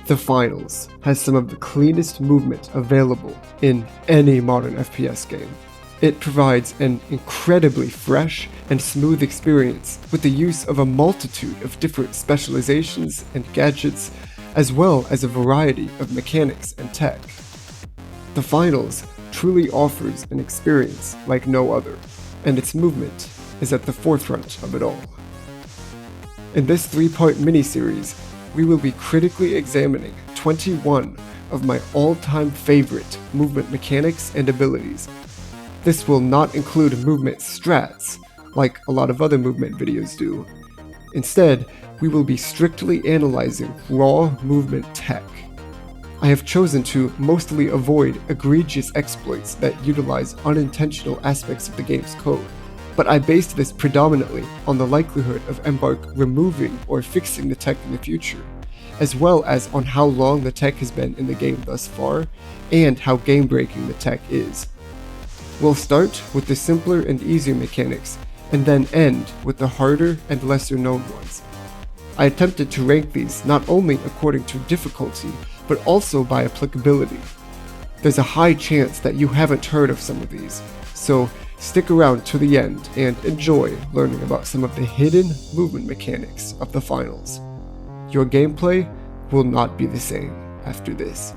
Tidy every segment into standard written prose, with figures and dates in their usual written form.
The Finals has some of the cleanest movement available in any modern FPS game. It provides an incredibly fresh and smooth experience with the use of a multitude of different specializations and gadgets, as well as a variety of mechanics and tech. The Finals truly offers an experience like no other, and its movement is at the forefront of it all. In this 3-part miniseries, we will be critically examining 21 of my all-time favorite movement mechanics and abilities. This will not include movement strats, like a lot of other movement videos do. Instead, we will be strictly analyzing raw movement tech. I have chosen to mostly avoid egregious exploits that utilize unintentional aspects of the game's code, but I based this predominantly on the likelihood of Embark removing or fixing the tech in the future, as well as on how long the tech has been in the game thus far, and how game-breaking the tech is. We'll start with the simpler and easier mechanics, and then end with the harder and lesser known ones. I attempted to rank these not only according to difficulty, but also by applicability. There's a high chance that you haven't heard of some of these, so stick around to the end and enjoy learning about some of the hidden movement mechanics of the Finals. Your gameplay will not be the same after this.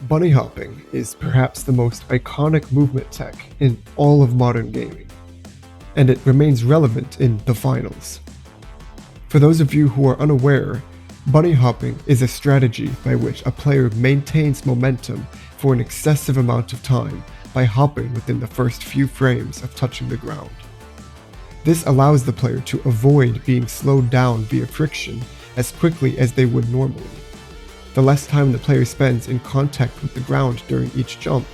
Bunny hopping is perhaps the most iconic movement tech in all of modern gaming, and it remains relevant in the Finals. For those of you who are unaware, bunny hopping is a strategy by which a player maintains momentum for an excessive amount of time by hopping within the first few frames of touching the ground. This allows the player to avoid being slowed down via friction as quickly as they would normally. The less time the player spends in contact with the ground during each jump,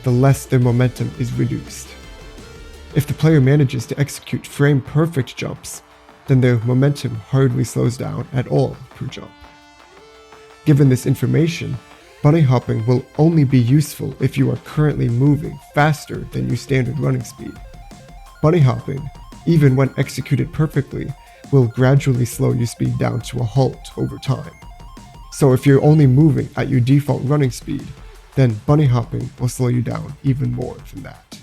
the less their momentum is reduced. If the player manages to execute frame-perfect jumps, then their momentum hardly slows down at all per jump. Given this information, bunny hopping will only be useful if you are currently moving faster than your standard running speed. Bunny hopping, even when executed perfectly, will gradually slow your speed down to a halt over time. So if you're only moving at your default running speed, then bunny hopping will slow you down even more than that.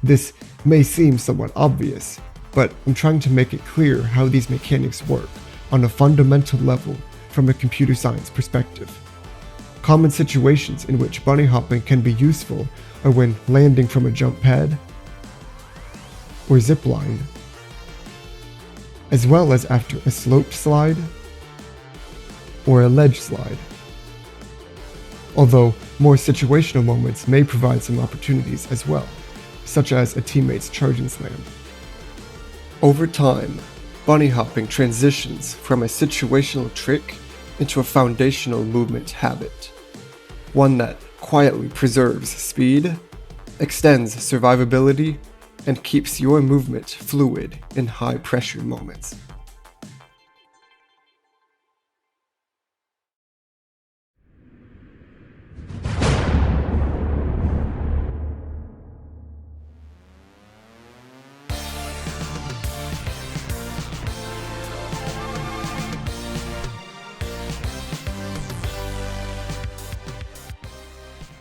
This may seem somewhat obvious, but I'm trying to make it clear how these mechanics work on a fundamental level from a computer science perspective. Common situations in which bunny hopping can be useful are when landing from a jump pad or zipline, as well as after a sloped slide or a ledge slide. Although more situational moments may provide some opportunities as well, such as a teammate's charging slam. Over time, bunny hopping transitions from a situational trick into a foundational movement habit. one that quietly preserves speed, extends survivability, and keeps your movement fluid in high-pressure moments.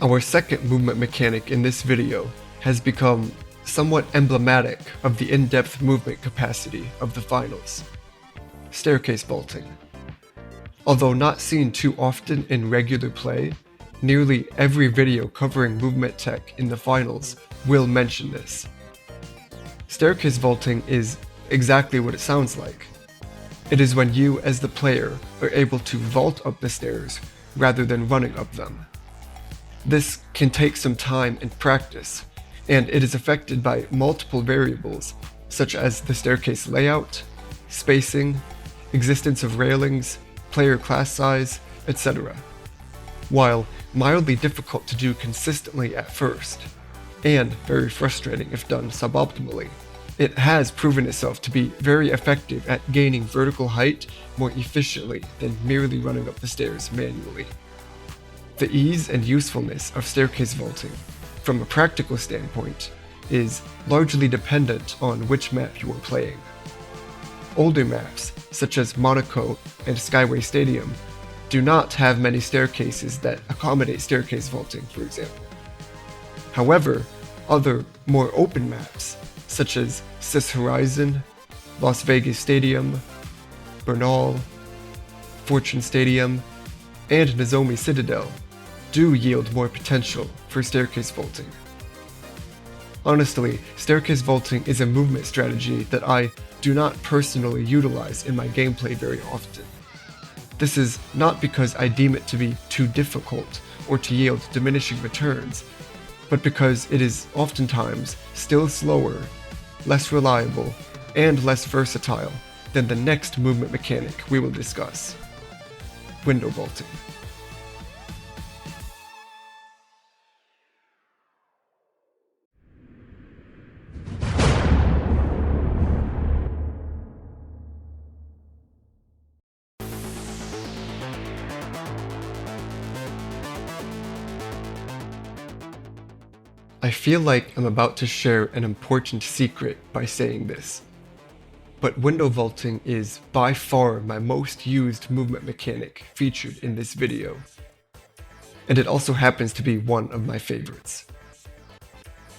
Our second movement mechanic in this video has become somewhat emblematic of the in-depth movement capacity of the finals: staircase vaulting. Although not seen too often in regular play, nearly every video covering movement tech in the finals will mention this. Staircase vaulting is exactly what it sounds like. It is when you, as the player, are able to vault up the stairs rather than running up them. This can take some time and practice, and it is affected by multiple variables such as the staircase layout, spacing, existence of railings, player class size, etc. While mildly difficult to do consistently at first, and very frustrating if done suboptimally, it has proven itself to be very effective at gaining vertical height more efficiently than merely running up the stairs manually. The ease and usefulness of staircase vaulting, from a practical standpoint, is largely dependent on which map you are playing. Older maps, such as Monaco and Skyway Stadium, do not have many staircases that accommodate staircase vaulting, for example. However, other, more open maps, such as Cis Horizon, Las Vegas Stadium, Bernal, Fortune Stadium, and Nozomi Citadel, do yield more potential for staircase vaulting. Honestly, staircase vaulting is a movement strategy that I do not personally utilize in my gameplay very often. This is not because I deem it to be too difficult or to yield diminishing returns, but because it is oftentimes still slower, less reliable, and less versatile than the next movement mechanic we will discuss: window vaulting. I feel like I'm about to share an important secret by saying this, but window vaulting is by far my most used movement mechanic featured in this video, and it also happens to be one of my favorites.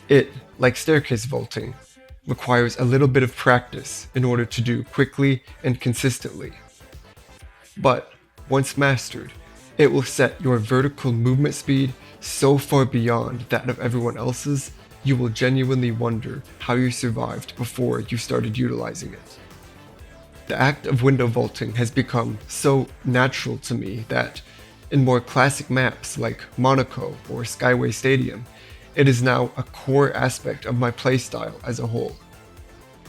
It, like staircase vaulting, requires a little bit of practice in order to do quickly and consistently, but once mastered, it will set your vertical movement speed so far beyond that of everyone else's, you will genuinely wonder how you survived before you started utilizing it. The act of window vaulting has become so natural to me that, in more classic maps like Monaco or Skyway Stadium, it is now a core aspect of my playstyle as a whole.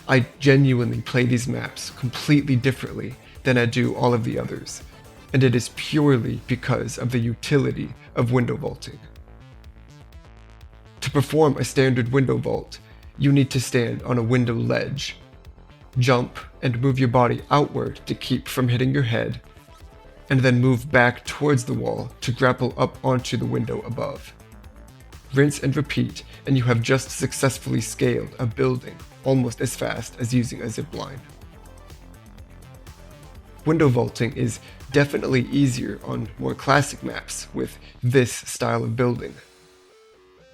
I genuinely play these maps completely differently than I do all of the others, and it is purely because of the utility of window vaulting. To perform a standard window vault, you need to stand on a window ledge, jump and move your body outward to keep from hitting your head, and then move back towards the wall to grapple up onto the window above. Rinse and repeat, and you have just successfully scaled a building almost as fast as using a zipline. Window vaulting is definitely easier on more classic maps with this style of building.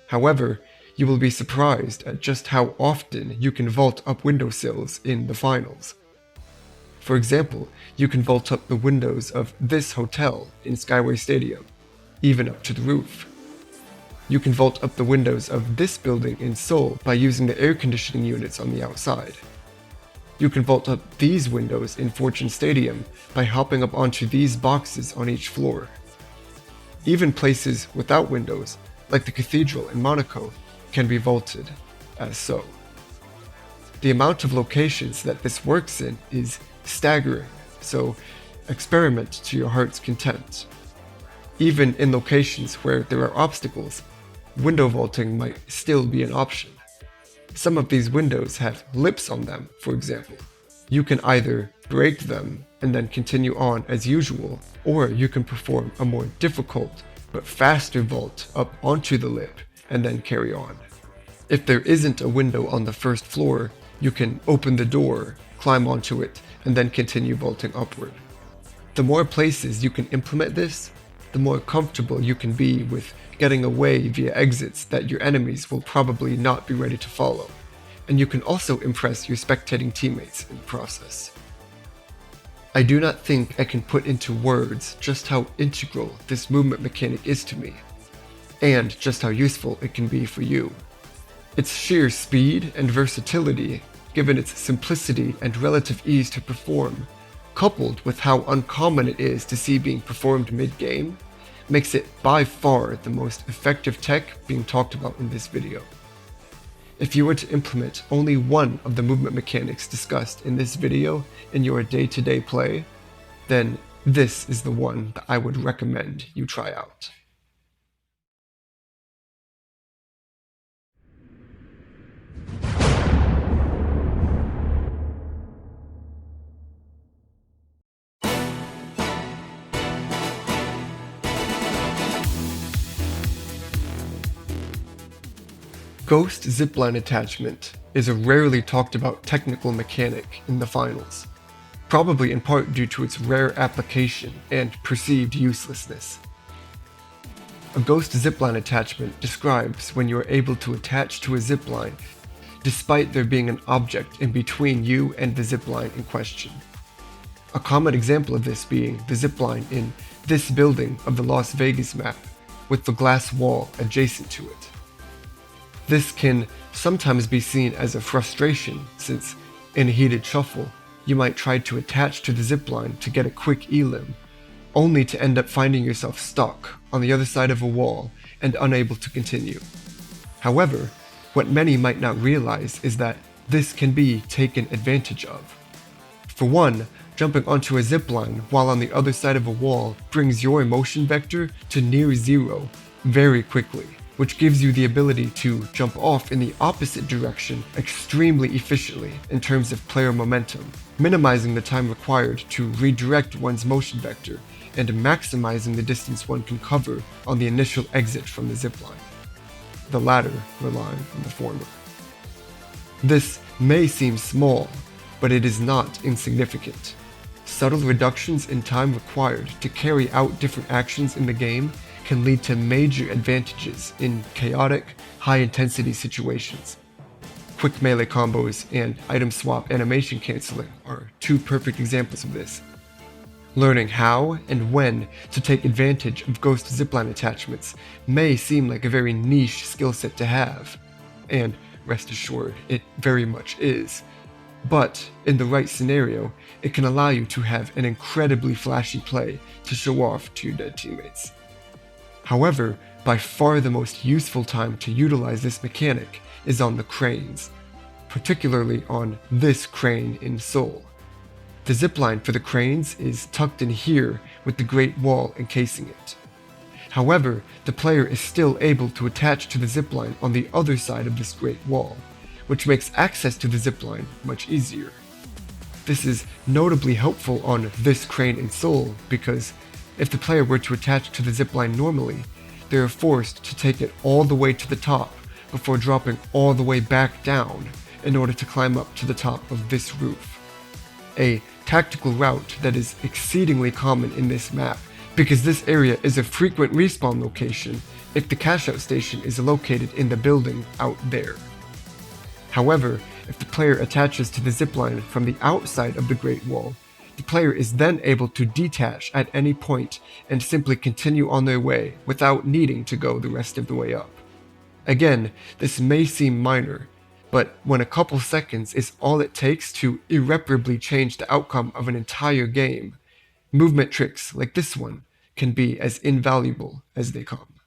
However, you will be surprised at just how often you can vault up windowsills in the finals. For example, you can vault up the windows of this hotel in Skyway Stadium, even up to the roof. You can vault up the windows of this building in Seoul by using the air conditioning units on the outside. You can vault up these windows in Fortune Stadium by hopping up onto these boxes on each floor. Even places without windows, like the cathedral in Monaco, can be vaulted as so. The amount of locations that this works in is staggering, so experiment to your heart's content. Even in locations where there are obstacles, window vaulting might still be an option. Some of these windows have lips on them, for example. You can either break them and then continue on as usual, or you can perform a more difficult but faster vault up onto the lip and then carry on. If there isn't a window on the first floor, you can open the door, climb onto it, and then continue vaulting upward. The more places you can implement this, the more comfortable you can be with getting away via exits that your enemies will probably not be ready to follow, and you can also impress your spectating teammates in the process. I do not think I can put into words just how integral this movement mechanic is to me, and just how useful it can be for you. Its sheer speed and versatility, given its simplicity and relative ease to perform, coupled with how uncommon it is to see being performed mid-game, makes it by far the most effective tech being talked about in this video. If you were to implement only one of the movement mechanics discussed in this video in your day-to-day play, then this is the one that I would recommend you try out. Ghost Zipline attachment is a rarely talked about technical mechanic in the finals, probably in part due to its rare application and perceived uselessness. A Ghost Zipline attachment describes when you are able to attach to a zipline despite there being an object in between you and the zipline in question. A common example of this being the zipline in this building of the Las Vegas map with the glass wall adjacent to it. This can sometimes be seen as a frustration since, in a heated shuffle, you might try to attach to the zipline to get a quick elim, only to end up finding yourself stuck on the other side of a wall and unable to continue. However, what many might not realize is that this can be taken advantage of. For one, jumping onto a zipline while on the other side of a wall brings your motion vector to near zero very quickly, which gives you the ability to jump off in the opposite direction extremely efficiently in terms of player momentum, minimizing the time required to redirect one's motion vector and maximizing the distance one can cover on the initial exit from the zipline, the latter relying on the former. This may seem small, but it is not insignificant. Subtle reductions in time required to carry out different actions in the game can lead to major advantages in chaotic, high-intensity situations. Quick melee combos and item swap animation canceling are two perfect examples of this. Learning how and when to take advantage of ghost zipline attachments may seem like a very niche skill set to have, and rest assured, it very much is. But in the right scenario, it can allow you to have an incredibly flashy play to show off to your dead teammates. However, by far the most useful time to utilize this mechanic is on the cranes, particularly on this crane in Seoul. The zipline for the cranes is tucked in here with the Great Wall encasing it. However, the player is still able to attach to the zipline on the other side of this Great Wall, which makes access to the zipline much easier. This is notably helpful on this crane in Seoul because if the player were to attach to the zipline normally, they are forced to take it all the way to the top before dropping all the way back down in order to climb up to the top of this roof. A tactical route that is exceedingly common in this map because this area is a frequent respawn location if the cash out station is located in the building out there. However, if the player attaches to the zipline from the outside of the Great Wall, the player is then able to detach at any point and simply continue on their way without needing to go the rest of the way up. Again, this may seem minor, but when a couple seconds is all it takes to irreparably change the outcome of an entire game, movement tricks like this one can be as invaluable as they come.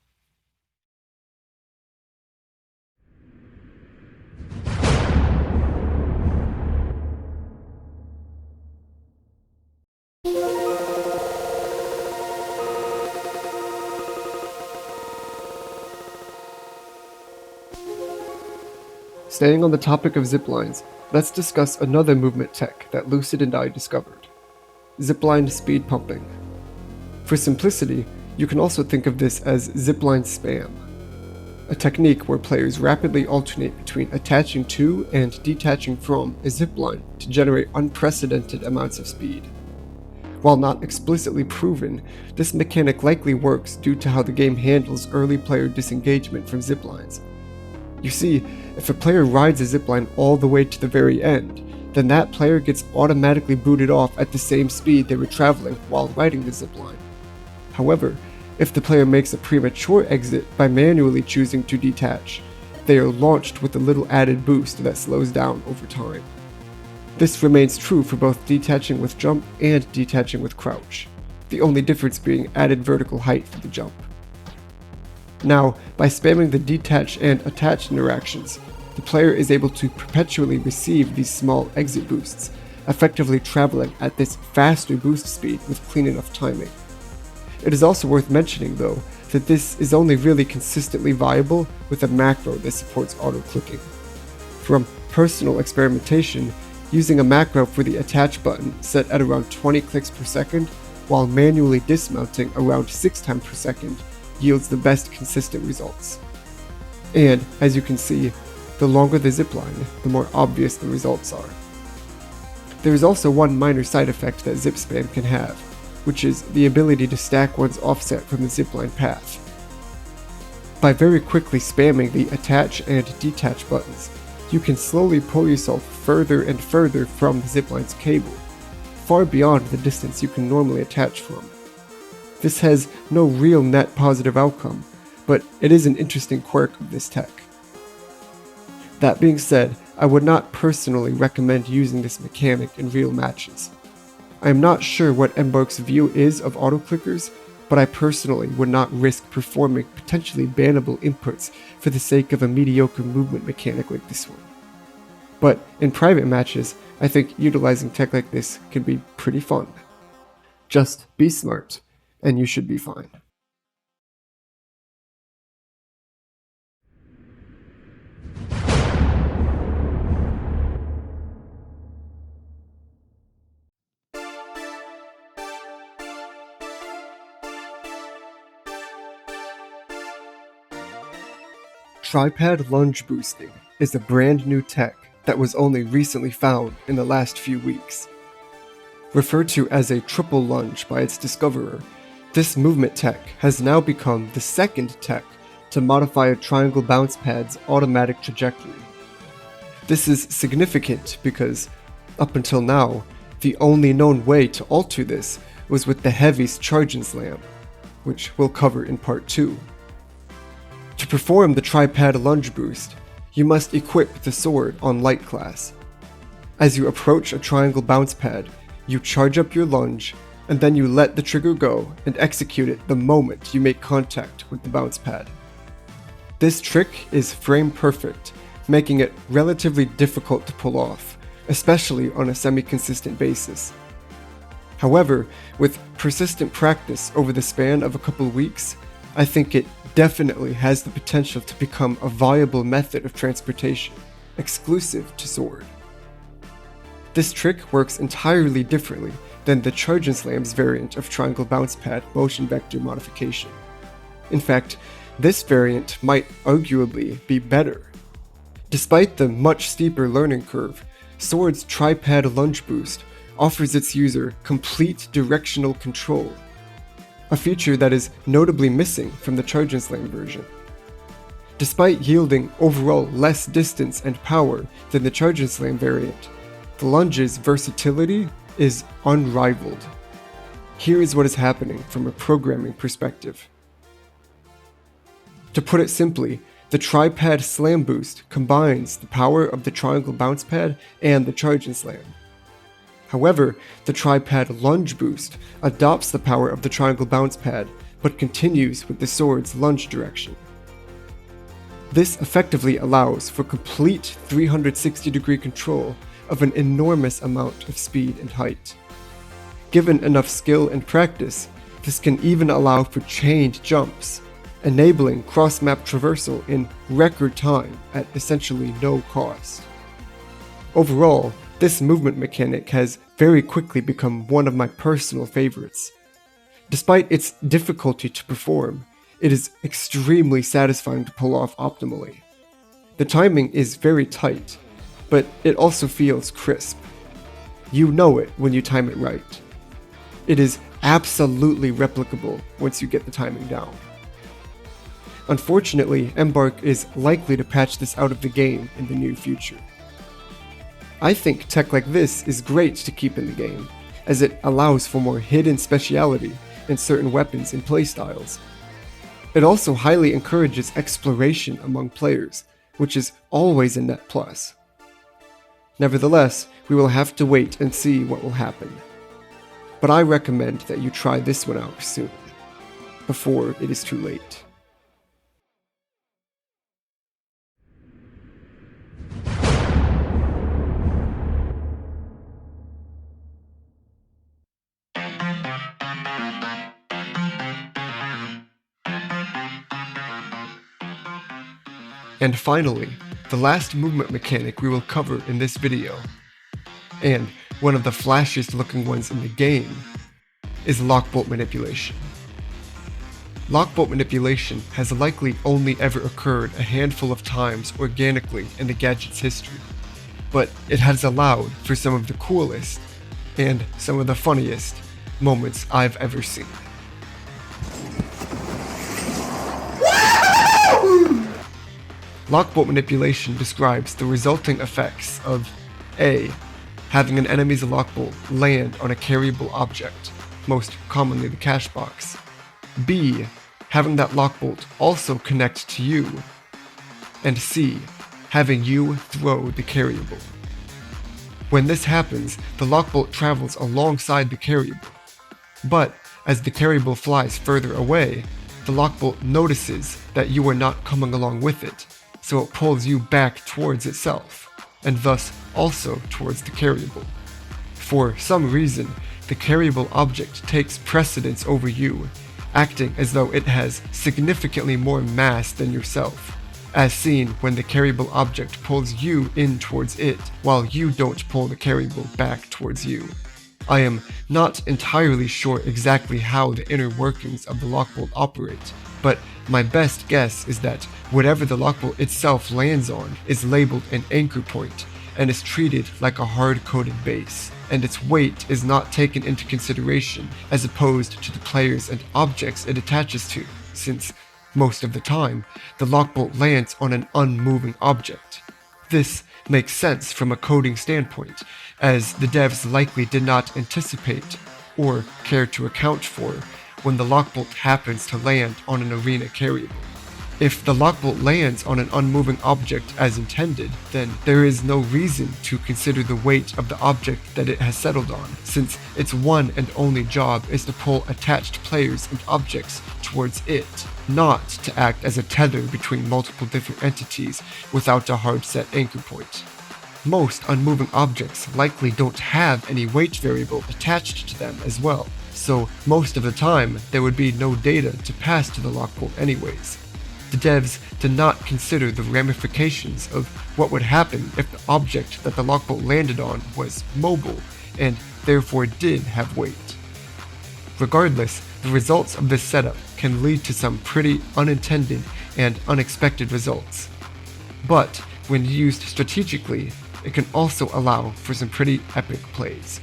Staying on the topic of ziplines, let's discuss another movement tech that Lucid and I discovered: zipline speed pumping. For simplicity, you can also think of this as zipline spam, a technique where players rapidly alternate between attaching to and detaching from a zipline to generate unprecedented amounts of speed. While not explicitly proven, this mechanic likely works due to how the game handles early player disengagement from ziplines. You see, if a player rides a zipline all the way to the very end, then that player gets automatically booted off at the same speed they were traveling while riding the zipline. However, if the player makes a premature exit by manually choosing to detach, they are launched with a little added boost that slows down over time. This remains true for both detaching with jump and detaching with crouch, the only difference being added vertical height for the jump. Now, by spamming the detach and attach interactions, the player is able to perpetually receive these small exit boosts, effectively traveling at this faster boost speed with clean enough timing. It is also worth mentioning, though, that this is only really consistently viable with a macro that supports auto-clicking. From personal experimentation, using a macro for the attach button set at around 20 clicks per second, while manually dismounting around 6 times per second, yields the best consistent results. And, as you can see, the longer the zipline, the more obvious the results are. There is also one minor side effect that zip spam can have, which is the ability to stack one's offset from the zipline path. By very quickly spamming the attach and detach buttons, you can slowly pull yourself further and further from the zipline's cable, far beyond the distance you can normally attach from. This has no real net positive outcome, but it is an interesting quirk of this tech. That being said, I would not personally recommend using this mechanic in real matches. I am not sure what Embark's view is of auto-clickers, but I personally would not risk performing potentially bannable inputs for the sake of a mediocre movement mechanic like this one. But in private matches, I think utilizing tech like this can be pretty fun. Just be smart, and you should be fine. Tripod lunge boosting is a brand new tech that was only recently found in the last few weeks. Referred to as a triple lunge by its discoverer, this movement tech has now become the second tech to modify a triangle bounce pad's automatic trajectory. This is significant because, up until now, the only known way to alter this was with the Heavy's charge and slam, which we'll cover in part 2. To perform the tripod lunge boost, you must equip the sword on light class. As you approach a triangle bounce pad, you charge up your lunge, and then you let the trigger go and execute it the moment you make contact with the bounce pad. This trick is frame perfect, making it relatively difficult to pull off, especially on a semi-consistent basis. However, with persistent practice over the span of a couple weeks, I think it definitely has the potential to become a viable method of transportation, exclusive to sword. This trick works entirely differently than the Charge and Slam's variant of triangle bounce pad motion vector modification. In fact, this variant might arguably be better. Despite the much steeper learning curve, Sword's tripod lunge boost offers its user complete directional control, a feature that is notably missing from the Charge and Slam version. Despite yielding overall less distance and power than the Charge and Slam variant, the Lunge's versatility is unrivaled. Here is what is happening from a programming perspective. To put it simply, the tripod slam boost combines the power of the triangle bounce pad and the Charge and Slam. However, the tripod lunge boost adopts the power of the triangle bounce pad, but continues with the sword's lunge direction. This effectively allows for complete 360-degree control of an enormous amount of speed and height. Given enough skill and practice, this can even allow for chained jumps, enabling cross-map traversal in record time at essentially no cost. Overall, this movement mechanic has very quickly become one of my personal favorites. Despite its difficulty to perform, it is extremely satisfying to pull off optimally. The timing is very tight, but it also feels crisp. You know it when you time it right. It is absolutely replicable once you get the timing down. Unfortunately, Embark is likely to patch this out of the game in the near future. I think tech like this is great to keep in the game, as it allows for more hidden speciality in certain weapons and playstyles. It also highly encourages exploration among players, which is always a net plus. Nevertheless, we will have to wait and see what will happen. But I recommend that you try this one out soon, before it is too late. And finally, the last movement mechanic we will cover in this video, and one of the flashiest looking ones in the game, is Lockbolt Manipulation. Lockbolt Manipulation has likely only ever occurred a handful of times organically in the gadget's history, but it has allowed for some of the coolest, and some of the funniest, moments I've ever seen. Lockbolt Manipulation describes the resulting effects of A. Having an enemy's lockbolt land on a carryable object, most commonly the cash box. B. Having that lockbolt also connect to you. And C. Having you throw the carryable. When this happens, the lockbolt travels alongside the carryable. But as the carryable flies further away, the lockbolt notices that you are not coming along with it, so it pulls you back towards itself, and thus also towards the carryable. For some reason, the carryable object takes precedence over you, acting as though it has significantly more mass than yourself, as seen when the carryable object pulls you in towards it, while you don't pull the carryable back towards you. I am not entirely sure exactly how the inner workings of the lockbolt operate, but my best guess is that whatever the lockbolt itself lands on is labeled an anchor point and is treated like a hard-coded base, and its weight is not taken into consideration as opposed to the players and objects it attaches to, since most of the time the lockbolt lands on an unmoving object. This makes sense from a coding standpoint, as the devs likely did not anticipate or care to account for when the lockbolt happens to land on an arena carryable. If the lockbolt lands on an unmoving object as intended, then there is no reason to consider the weight of the object that it has settled on, since its one and only job is to pull attached players and objects towards it, not to act as a tether between multiple different entities without a hard-set anchor point. Most unmoving objects likely don't have any weight variable attached to them as well, so most of the time there would be no data to pass to the lockbolt anyways. The devs did not consider the ramifications of what would happen if the object that the lockbolt landed on was mobile, and therefore did have weight. Regardless, the results of this setup can lead to some pretty unintended and unexpected results. But when used strategically, it can also allow for some pretty epic plays.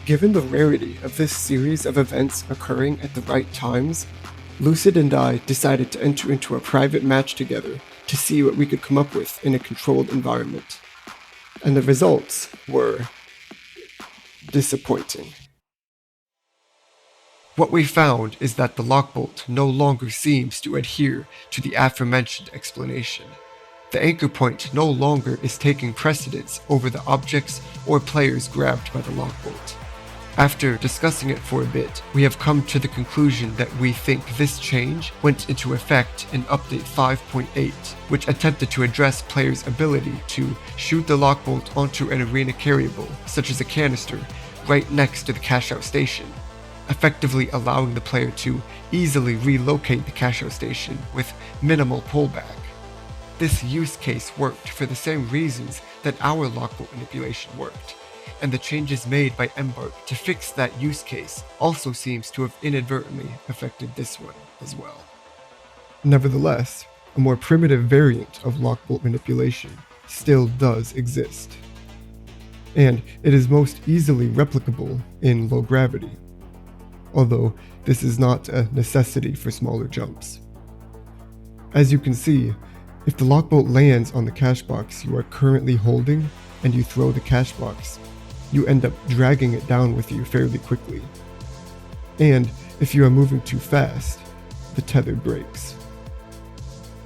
Given the rarity of this series of events occurring at the right times, Lucid and I decided to enter into a private match together to see what we could come up with in a controlled environment. And the results were disappointing. What we found is that the lockbolt no longer seems to adhere to the aforementioned explanation. The anchor point no longer is taking precedence over the objects or players grabbed by the lockbolt. After discussing it for a bit, we have come to the conclusion that we think this change went into effect in Update 5.8, which attempted to address players' ability to shoot the lockbolt onto an arena carryable, such as a canister, right next to the cash-out station. effectively allowing the player to easily relocate the cash out station with minimal pullback. This use case worked for the same reasons that our Lockbolt manipulation worked, and the changes made by Embark to fix that use case also seems to have inadvertently affected this one as well. Nevertheless, a more primitive variant of Lockbolt manipulation still does exist, and it is most easily replicable in low gravity, although this is not a necessity for smaller jumps. As you can see, if the lockbolt lands on the cash box you are currently holding and you throw the cash box, you end up dragging it down with you fairly quickly. And if you are moving too fast, the tether breaks.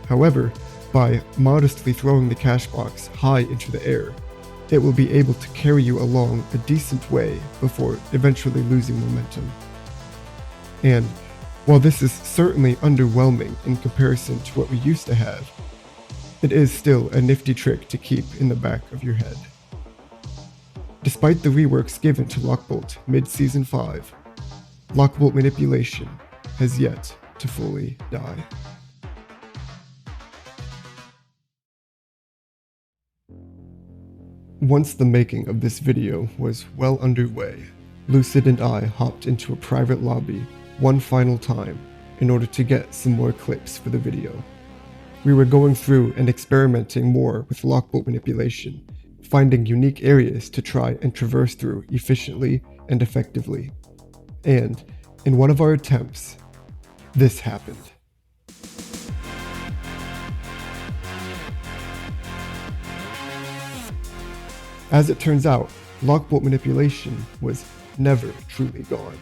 However, by modestly throwing the cash box high into the air, it will be able to carry you along a decent way before eventually losing momentum. And while this is certainly underwhelming in comparison to what we used to have, it is still a nifty trick to keep in the back of your head. Despite the reworks given to Lockbolt mid-Season 5, Lockbolt manipulation has yet to fully die. Once the making of this video was well underway, Lucid and I hopped into a private lobby one final time in order to get some more clips for the video. We were going through and experimenting more with Lockbolt manipulation, finding unique areas to try and traverse through efficiently and effectively. And in one of our attempts, this happened. As it turns out, Lockbolt manipulation was never truly gone.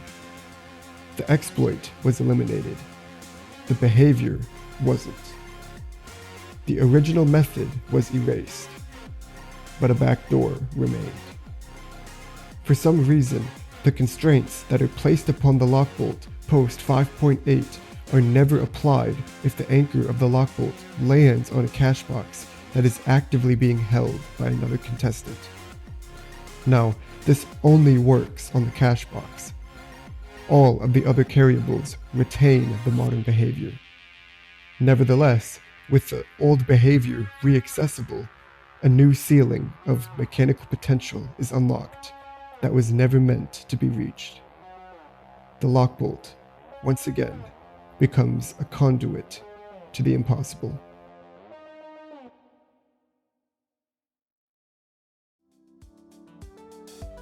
The exploit was eliminated. The behavior wasn't. The original method was erased, but a backdoor remained. For some reason, the constraints that are placed upon the lockbolt post 5.8 are never applied if the anchor of the lockbolt lands on a cash box that is actively being held by another contestant. Now, this only works on the cash box. All of the other carryables retain the modern behavior. Nevertheless, with the old behavior re-accessible, a new ceiling of mechanical potential is unlocked that was never meant to be reached. The lockbolt, once again, becomes a conduit to the impossible.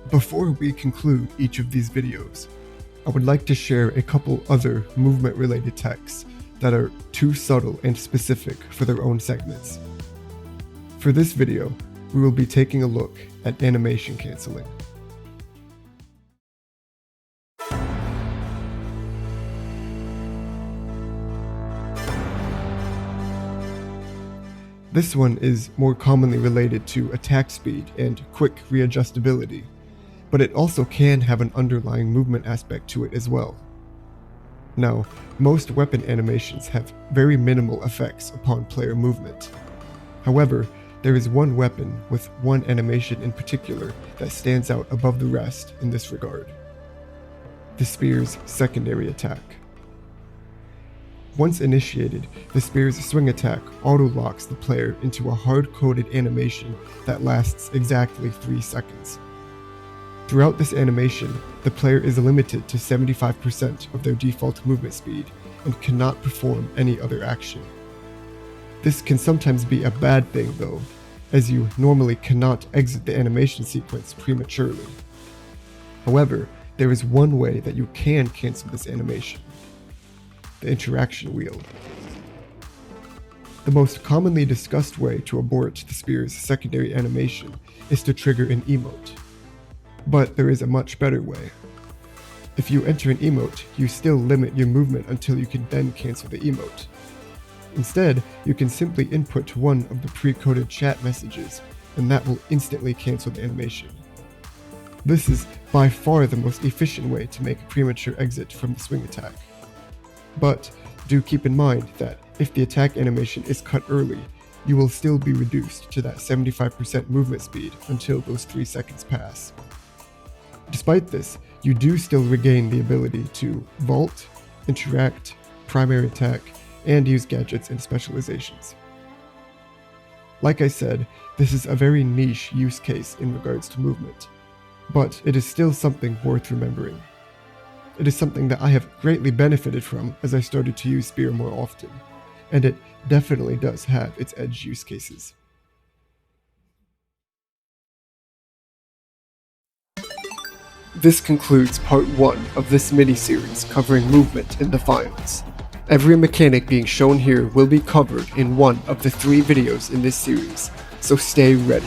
Before we conclude each of these videos, I would like to share a couple other movement-related techs that are too subtle and specific for their own segments. For this video, we will be taking a look at animation canceling. This one is more commonly related to attack speed and quick readjustability, but it also can have an underlying movement aspect to it as well. Now, most weapon animations have very minimal effects upon player movement. However, there is one weapon with one animation in particular that stands out above the rest in this regard: the spear's secondary attack. Once initiated, the spear's swing attack auto-locks the player into a hard-coded animation that lasts exactly 3 seconds. Throughout this animation, the player is limited to 75% of their default movement speed and cannot perform any other action. This can sometimes be a bad thing though, as you normally cannot exit the animation sequence prematurely. However, there is one way that you can cancel this animation: the interaction wheel. The most commonly discussed way to abort the spear's secondary animation is to trigger an emote. But there is a much better way. If you enter an emote, you still limit your movement until you can then cancel the emote. Instead, you can simply input one of the pre-coded chat messages, and that will instantly cancel the animation. This is by far the most efficient way to make a premature exit from the swing attack. But do keep in mind that if the attack animation is cut early, you will still be reduced to that 75% movement speed until those 3 seconds pass. Despite this, you do still regain the ability to vault, interact, primary attack, and use gadgets and specializations. Like I said, this is a very niche use case in regards to movement, but it is still something worth remembering. It is something that I have greatly benefited from as I started to use Spear more often, and it definitely does have its edge use cases. This concludes part 1 of this mini-series covering movement in the finals. Every mechanic being shown here will be covered in one of the 3 videos in this series, so stay ready.